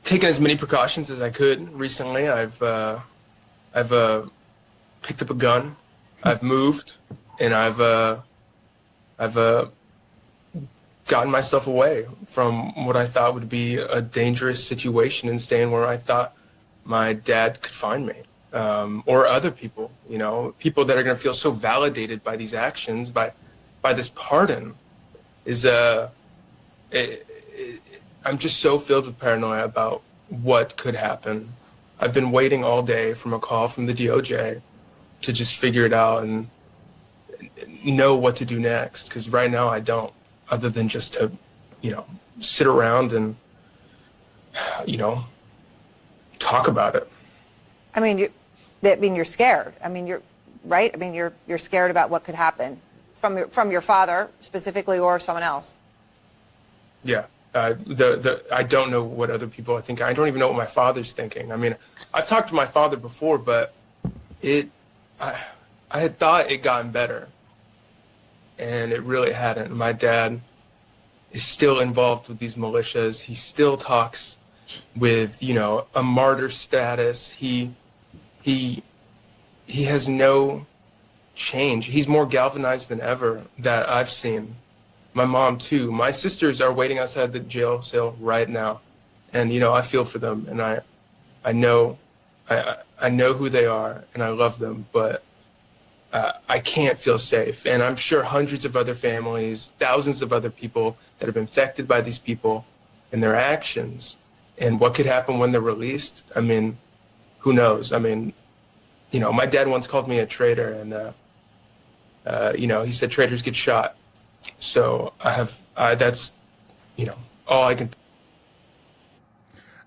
Speaker 7: taken as many precautions as I could recently. I've picked up a gun. I've moved, and I've gotten myself away from what I thought would be a dangerous situation and staying where I thought my dad could find me. Or other people, you know, people that are going to feel so validated by these actions, by this pardon, is I'm just so filled with paranoia about what could happen. I've been waiting all day from a call from the DOJ to just figure it out and know what to do next, because right now I don't, other than just to, you know, sit around and, you know, talk about it.
Speaker 6: I mean, you're scared. I mean, you're right. I mean, you're scared about what could happen from your father specifically, or someone else.
Speaker 7: Yeah. I don't know what other people are thinking. I don't even know what my father's thinking. I mean, I've talked to my father before, but I had thought it gotten better, and it really hadn't. My dad is still involved with these militias. He still talks with, you know, a martyr status. He has no change. He's more galvanized than ever that I've seen. My mom too. My sisters are waiting outside the jail cell right now, and you know, I feel for them, and I know who they are, and I love them, but I can't feel safe. And I'm sure hundreds of other families, thousands of other people that have been affected by these people and their actions, and what could happen when they're released. I mean, who knows? I mean, you know, my dad once called me a traitor, and you know, he said traitors get shot. So that's, you know, all I can.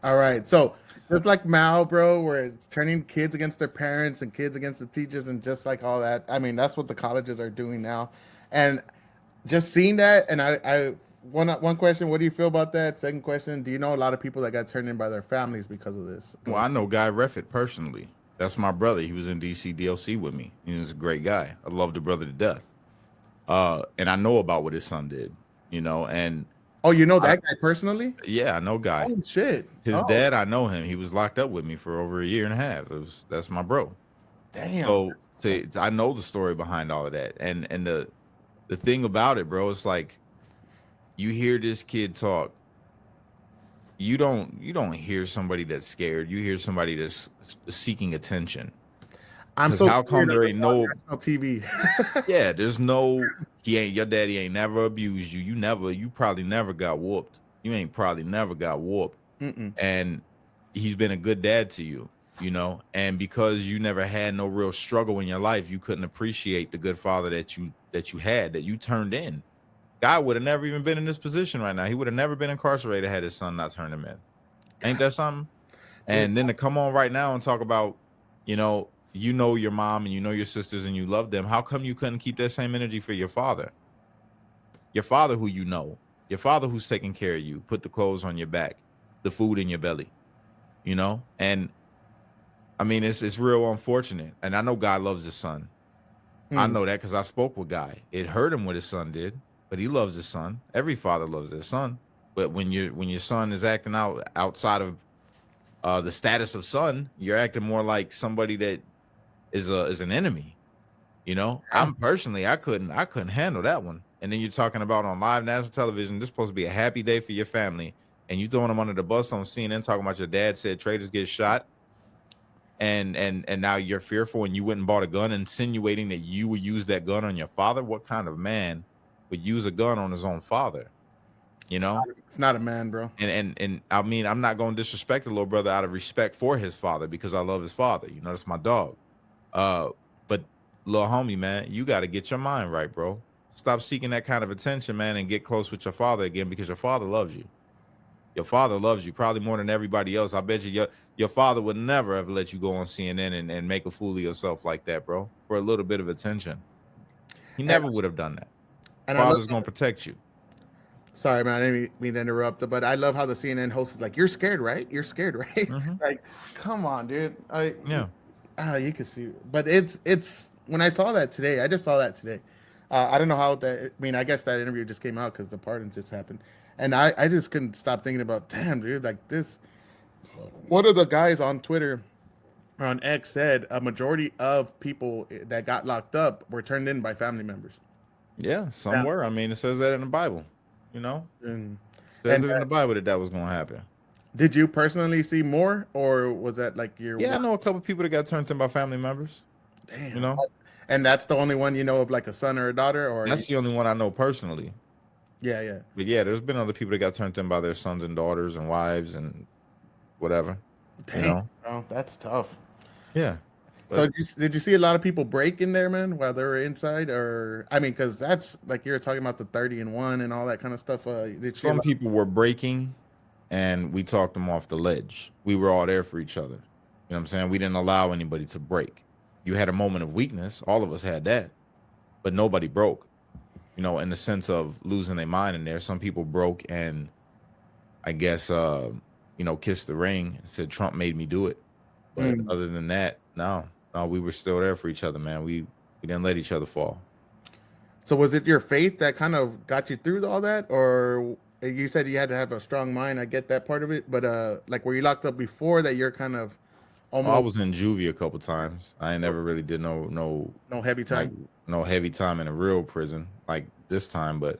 Speaker 1: All right, so just like Mao, bro, we're turning kids against their parents and kids against the teachers, and just like all that. I mean, that's what the colleges are doing now, and just seeing that. And I one question: what do you feel about that? Second question: do you know a lot of people that got turned in by their families because of this?
Speaker 2: Well, I know Guy Reffitt personally. That's my brother. He was in DC DLC with me. He was a great guy. I love the brother to death. And I know about what his son did, you know, and
Speaker 1: Oh, you know that guy personally?
Speaker 2: yeah, I know Guy.
Speaker 1: Oh shit!
Speaker 2: His
Speaker 1: Oh,
Speaker 2: dad, I know him. He was locked up with me for over a year and a half. That's my bro.
Speaker 1: damn.
Speaker 2: So I know the story behind all of that. And the thing about it, bro, it's like you hear this kid talk. You don't hear somebody that's scared. You hear somebody that's seeking attention.
Speaker 1: I'm
Speaker 2: 'Cause
Speaker 1: so
Speaker 2: how come
Speaker 1: scared
Speaker 2: there
Speaker 1: of
Speaker 2: ain't
Speaker 1: it
Speaker 2: no-
Speaker 1: on national TV?
Speaker 2: Yeah, there's no your daddy ain't never abused you. You probably never got whooped. You ain't probably never got whooped.
Speaker 1: Mm-mm.
Speaker 2: And he's been a good dad to you, you know, and because you never had no real struggle in your life, you couldn't appreciate the good father that you turned in. Guy would have never even been in this position right now. He would have never been incarcerated had his son not turned him in. Ain't that something? And then to come on right now and talk about, you know your mom and you know your sisters and you love them. How come you couldn't keep that same energy for your father? Your father, who you know, Your father who's taking care of you, put the clothes on your back, the food in your belly, you know? And I mean, it's real unfortunate. And I know God loves his son. I know that because I spoke with Guy. It hurt him what his son did, but he loves his son. Every father loves their son. But when your son is acting outside of the status of son, you're acting more like somebody that is an enemy. You know, I'm personally, I couldn't handle that one. And then you're talking about on live national television, this is supposed to be a happy day for your family, and you throwing them under the bus on CNN, talking about your dad said traitors get shot, and now you're fearful, and you went and bought a gun, insinuating that you would use that gun on your father. What kind of man would use a gun on his own father? You know,
Speaker 1: It's not a man, bro.
Speaker 2: And I mean, I'm not going to disrespect the little brother out of respect for his father because I love his father. You know, that's my dog. But little homie, man, you got to get your mind right, bro. Stop seeking that kind of attention, man, and get close with your father again because your father loves you. Your father loves you probably more than everybody else. I bet you your father would never ever let you go on CNN and make a fool of yourself like that, bro, for a little bit of attention. He never would have done that.
Speaker 1: And
Speaker 2: Father's going to protect you.
Speaker 1: Sorry, man, I didn't mean to interrupt, but I love how the CNN host is like, "You're scared, right? You're scared, right?"
Speaker 2: Mm-hmm.
Speaker 1: Like, come on, dude.
Speaker 2: Yeah.
Speaker 1: You can see, but it's when I saw that today. I just saw that today. I don't know how that. I mean, I guess that interview just came out because the pardons just happened, and I just couldn't stop thinking about, damn, dude, like this. One of the guys on Twitter, or on X, said a majority of people that got locked up were turned in by family members.
Speaker 2: Yeah, somewhere. I mean, it says that in the Bible. You know,
Speaker 1: And
Speaker 2: says it in the Bible that was going to happen.
Speaker 1: did you personally see more, or was that like your?
Speaker 2: Yeah, I know a couple people that got turned in by family members.
Speaker 1: Damn.
Speaker 2: You know,
Speaker 1: And that's the only one you know of, like a son or a daughter, or
Speaker 2: that's the only one I know personally.
Speaker 1: yeah.
Speaker 2: But yeah, there's been other people that got turned in by their sons and daughters and wives and whatever.
Speaker 1: Dang,
Speaker 2: You know?
Speaker 1: bro, that's tough.
Speaker 2: Yeah.
Speaker 1: So did you see a lot of people break in there, man, while they were inside? Or I mean, because that's like you were talking about the 30-1 and all that kind of stuff. Did you see
Speaker 2: Some people were breaking, and we talked them off the ledge. We were all there for each other. You know what I'm saying? We didn't allow anybody to break. You had a moment of weakness. All of us had that, but nobody broke. You know, in the sense of losing their mind in there. Some people broke and I guess kissed the ring and said Trump made me do it. But other than that, no, we were still there for each other, man. We didn't let each other fall.
Speaker 1: So was it your faith that kind of got you through all that, or you said you had to have a strong mind? I get that part of it, but like were you locked up before that? You're kind of almost.
Speaker 2: I was in juvie a couple times. I ain't never really did no
Speaker 1: heavy time.
Speaker 2: Like, no heavy time in a real prison like this time, but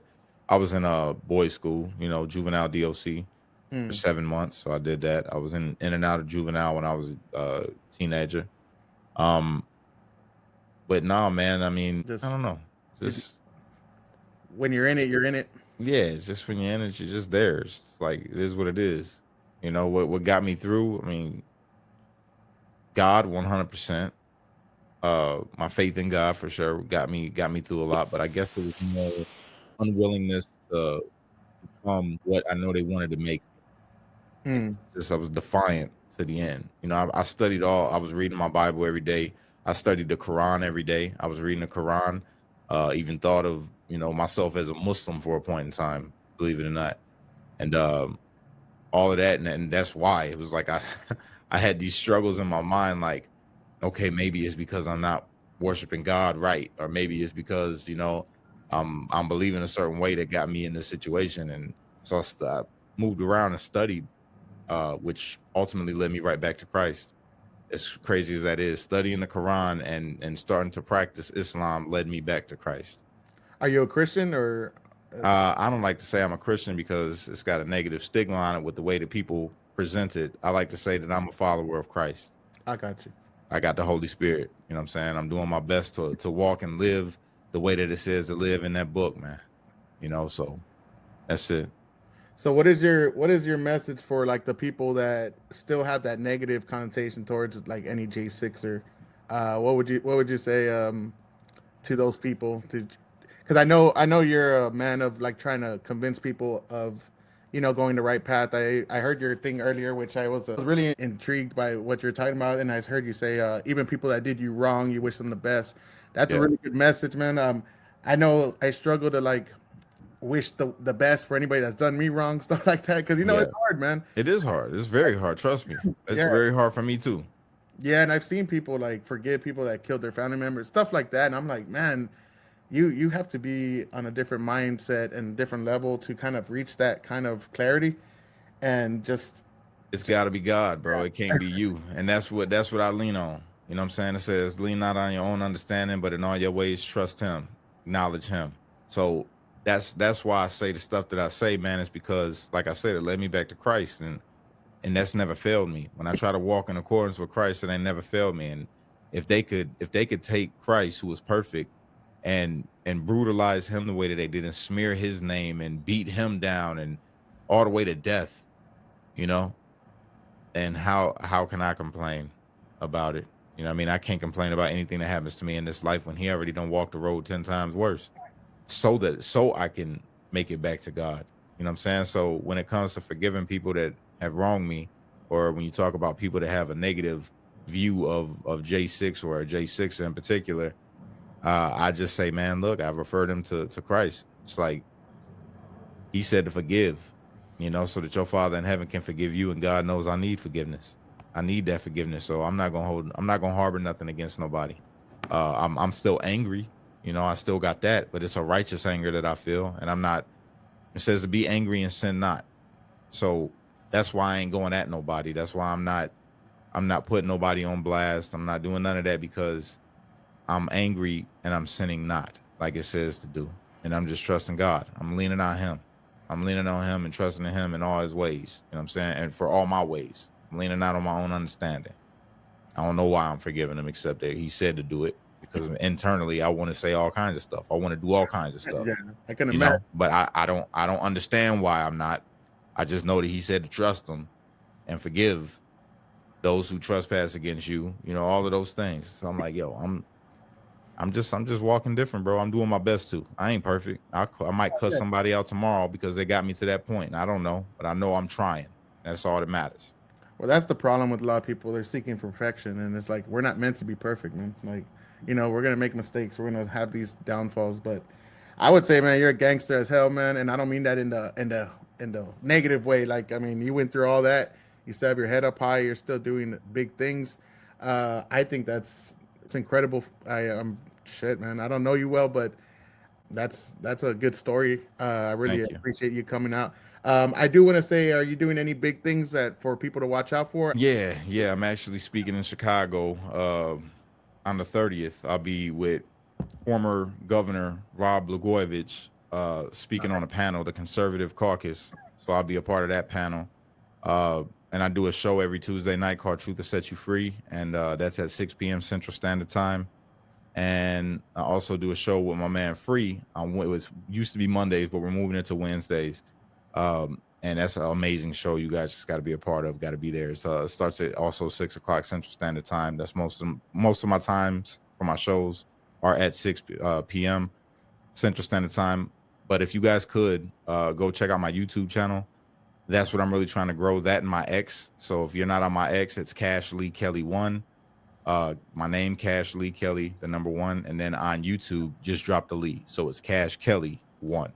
Speaker 2: I was in a boys' school, you know, juvenile DOC for 7 months. So I did that. I was in and out of juvenile when I was a teenager. But no, man, I mean, I don't know. Just
Speaker 1: when you're in it, you're in it.
Speaker 2: Yeah, it's just when you're in it, you're just there. It's like it is what it is. You know what got me through? I mean, God, 100%. My faith in God for sure got me through a lot. But I guess it was more unwillingness to become what I know they wanted to make. Just I was defiant to the end. You know, I studied I was reading my Bible every day. I studied the Quran every day. I was reading the Quran. Even thought of, myself as a Muslim for a point in time, believe it or not. And all of that. And that's why it was like I had these struggles in my mind, like, okay, maybe it's because I'm not worshiping God right. Or maybe it's because, I'm believing a certain way that got me in this situation. And so I moved around and studied, which ultimately led me right back to Christ. As crazy as that is, studying the Quran and starting to practice Islam led me back to Christ.
Speaker 1: Are you a Christian or?
Speaker 2: I don't like to say I'm a Christian because it's got a negative stigma on it with the way that people present it. I like to say that I'm a follower of Christ.
Speaker 1: I got you.
Speaker 2: I got the Holy Spirit. You know what I'm saying? I'm doing my best to walk and live the way that it says to live in that book, man. So that's it. So
Speaker 1: what is your message for like the people that still have that negative connotation towards like any J6er? What would you say to those people? Because I know you're a man of like trying to convince people of going the right path. I heard your thing earlier, which I was really intrigued by what you're talking about, and I heard you say even people that did you wrong, you wish them the best. That's a really good message, man. I know I struggle to like wish the best for anybody that's done me wrong, stuff like that. Because
Speaker 2: Yeah.
Speaker 1: it's hard, man.
Speaker 2: It is hard. It's very hard. Trust me. It's
Speaker 1: Yeah.
Speaker 2: very hard for me too.
Speaker 1: Yeah, and I've seen people like forgive people that killed their family members, stuff like that, and I'm like, man, you have to be on a different mindset and different level to kind of reach that kind of clarity, and just
Speaker 2: It's got to be God, bro. It can't be you. And that's what I lean on. You know what I'm saying? It says lean not on your own understanding, but in all your ways trust him, acknowledge him. So that's why I say the stuff that I say, man, is because, like I said, it led me back to Christ, and that's never failed me. When I try to walk in accordance with Christ, it ain't never failed me. And if they could take Christ, who was perfect, and brutalize him the way that they did, and smear his name and beat him down and all the way to death, you know, and how can I complain about it? You know what I mean? I can't complain about anything that happens to me in this life when he already done walked the road 10 times worse, so I can make it back to God. You know what I'm saying? So when it comes to forgiving people that have wronged me, or when you talk about people that have a negative view of J6 or a J6er in particular, I just say, man, look, I refer them to Christ. It's like he said to forgive, you know, so that your Father in heaven can forgive you. And God knows I need forgiveness. I need that forgiveness. So I'm not gonna harbor nothing against nobody. I'm still angry, you know, I still got that, but it's a righteous anger that I feel, and I'm not. It says to be angry and sin not. So that's why I ain't going at nobody. That's why I'm not putting nobody on blast. I'm not doing none of that, because I'm angry and I'm sinning not, like it says to do. And I'm just trusting God. I'm leaning on him. I'm leaning on him and trusting in him in all his ways. You know what I'm saying? And for all my ways, I'm leaning out on my own understanding. I don't know why I'm forgiving him, except that he said to do it, because internally I want to say all kinds of stuff. I want to do all kinds of stuff.
Speaker 1: Yeah, I can
Speaker 2: you
Speaker 1: imagine.
Speaker 2: know, but I don't understand why I'm not. I just know that he said to trust him and forgive those who trespass against you, you know, all of those things. So I'm like, yo, I'm just walking different, bro. I'm doing my best to. I ain't perfect. I might cuss somebody out tomorrow because they got me to that point. And I don't know, but I know I'm trying. That's all that matters.
Speaker 1: Well, that's the problem with a lot of people. They're seeking perfection, and it's like, we're not meant to be perfect, man. Like, you know, we're gonna make mistakes. We're gonna have these downfalls. But I would say, man, you're a gangster as hell, man. And I don't mean that in the negative way. Like, I mean, you went through all that. You still have your head up high. You're still doing big things. I think it's incredible. I'm shit, man. I don't know you well, but that's a good story. I really appreciate you coming out. I do want to say, are you doing any big things that for people to watch out for?
Speaker 2: Yeah. I'm actually speaking in Chicago on the 30th. I'll be with former Governor Rod Blagojevich speaking on a panel, the Conservative Caucus. So I'll be a part of that panel. And I do a show every Tuesday night called Truth to Set You Free, and that's at 6 p.m. Central Standard Time. And I also do a show with my man Free. It used to be Mondays, but we're moving it to Wednesdays. And that's an amazing show. You guys just got to be a part of. Got to be there. It starts at also 6 o'clock Central Standard Time. That's most of my times for my shows are at 6 p.m. Central Standard Time. But if you guys could go check out my YouTube channel. That's what I'm really trying to grow, that and my X. So if you're not on my X, it's Kash Lee Kelly 1. My name, Kash Lee Kelly, the number 1. And then on YouTube, just drop the Lee. So it's Kash Kelly 1.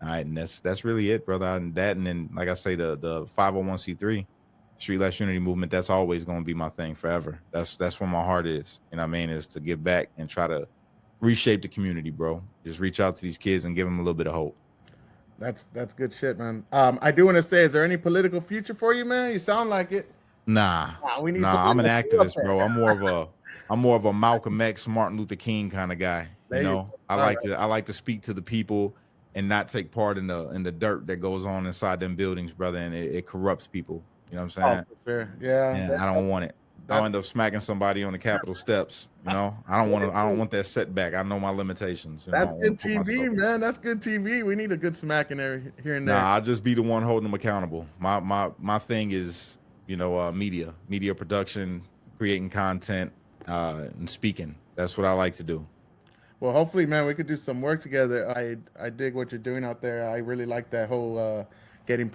Speaker 2: All right. And that's really it, brother. And then, like I say, the 501c3, Street Less Unity Movement, that's always going to be my thing forever. That's where my heart is. You know what I mean? Is to give back and try to reshape the community, bro. Just reach out to these kids and give them a little bit of hope.
Speaker 1: That's good shit, man. I do want to say, is there any political future for you, man? You sound like it.
Speaker 2: Nah, I'm an activist, bro. I'm more of a Malcolm X, Martin Luther King kind of guy. You know, I like to speak to the people and not take part in the dirt that goes on inside them buildings, brother, and it corrupts people. You know what I'm saying?
Speaker 1: Oh, for sure. Yeah.
Speaker 2: I don't want it. I'll end up smacking somebody on the Capitol steps. You know, I don't want that setback. I know my limitations.
Speaker 1: That's good TV, man. That's good TV. We need a good smacking here and there.
Speaker 2: Nah, I'll just be the one holding them accountable. My thing is, you know, media production, creating content, and speaking. That's what I like to do.
Speaker 1: Well, hopefully, man, we could do some work together. I dig what you're doing out there. I really like that whole getting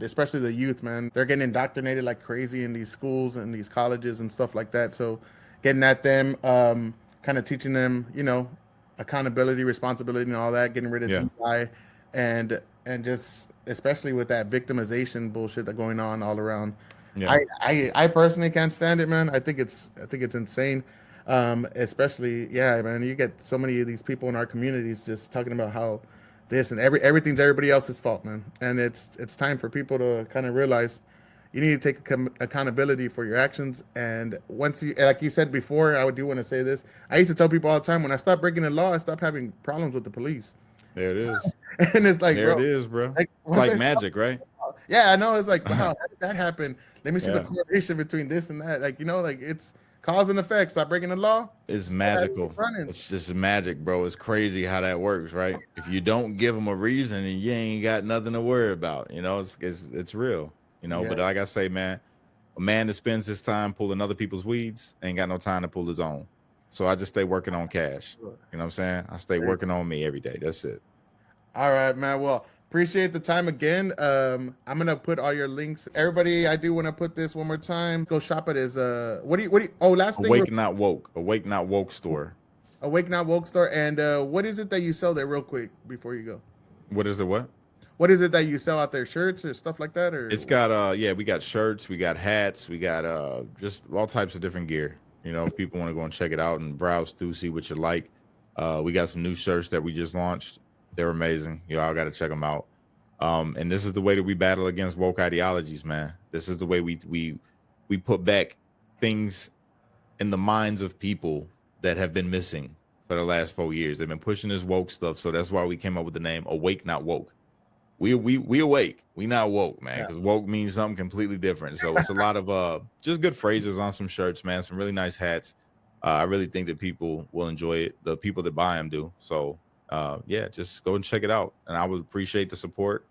Speaker 1: especially the youth, man. They're getting indoctrinated like crazy in these schools and these colleges and stuff like that. So getting at them, kind of teaching them, you know, accountability, responsibility, and all that. Getting rid of DI, and just especially with that victimization bullshit that going on all around.
Speaker 2: Yeah.
Speaker 1: I personally can't stand it, man. I think it's insane. Especially, yeah, man. You get so many of these people in our communities just talking about how this and everything's everybody else's fault, man. And it's time for people to kind of realize you need to take accountability for your actions. And once you, like you said before, I do want to say this. I used to tell people all the time, when I stopped breaking the law, I stopped having problems with the police.
Speaker 2: There it is.
Speaker 1: And it's like,
Speaker 2: There
Speaker 1: bro,
Speaker 2: it is, bro.
Speaker 1: like,
Speaker 2: It's like magic, right?
Speaker 1: yeah, I know. It's like, wow, how did that happen? Let me see the
Speaker 2: Yeah.
Speaker 1: correlation between this and that. Like, like it's cause and effect. Stop breaking the law.
Speaker 2: It's magical.
Speaker 1: Running.
Speaker 2: It's just magic, bro. It's crazy how that works, right? If you don't give them a reason, and you ain't got nothing to worry about. It's real.
Speaker 1: Yeah.
Speaker 2: But like I say, man, a man that spends his time pulling other people's weeds ain't got no time to pull his own. So I just stay working on cash. You know what I'm saying? I stay working on me every day. That's it.
Speaker 1: All right, man. Well, appreciate the time again. I'm gonna put all your links. Everybody, I do want to put this one more time. Go shop at his what do you oh, last thing,
Speaker 2: Awake Not Woke store.
Speaker 1: Awake Not Woke store. And what is it that you sell there, real quick, before you go?
Speaker 2: What is it?
Speaker 1: What is it that you sell out there? Shirts or stuff like that? Or
Speaker 2: It's got we got shirts, we got hats, we got just all types of different gear. If people want to go and check it out and browse through, see what you like. We got some new shirts that we just launched. They're amazing. Y'all got to check them out. And this is the way that we battle against woke ideologies, man. This is the way we put back things in the minds of people that have been missing for the last 4 years. They've been pushing this woke stuff, so that's why we came up with the name Awake Not Woke. We awake. We not woke, man, because woke means something completely different. So it's a lot of just good phrases on some shirts, man. Some really nice hats. I really think that people will enjoy it. The people that buy them do. So just go and check it out. And I would appreciate the support.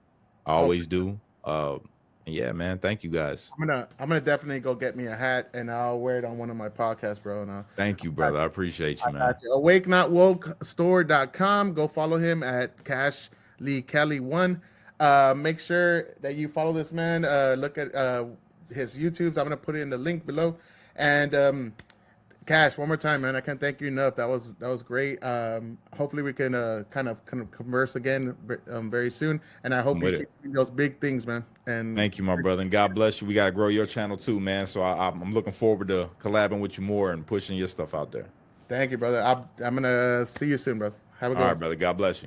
Speaker 2: I always do. And yeah, man, thank you guys.
Speaker 1: I'm gonna definitely go get me a hat, and I'll wear it on one of my podcasts, bro. And
Speaker 2: thank you, brother. I appreciate you, man.
Speaker 1: AwakeNotWokeStore.com. Go follow him at Kash Kelly 1. Make sure that you follow this man. Look at his YouTubes. I'm gonna put it in the link below. And Kash, one more time, man. I can't thank you enough. That was great. Hopefully we can kind of converse again very soon. And I hope you keep doing those big things, man. And
Speaker 2: thank you, my brother. And God bless you. We gotta grow your channel too, man. So I'm looking forward to collabing with you more and pushing your stuff out there.
Speaker 1: Thank you, brother. I'm gonna see you soon, brother. Have a good one.
Speaker 2: All right, brother. God bless you.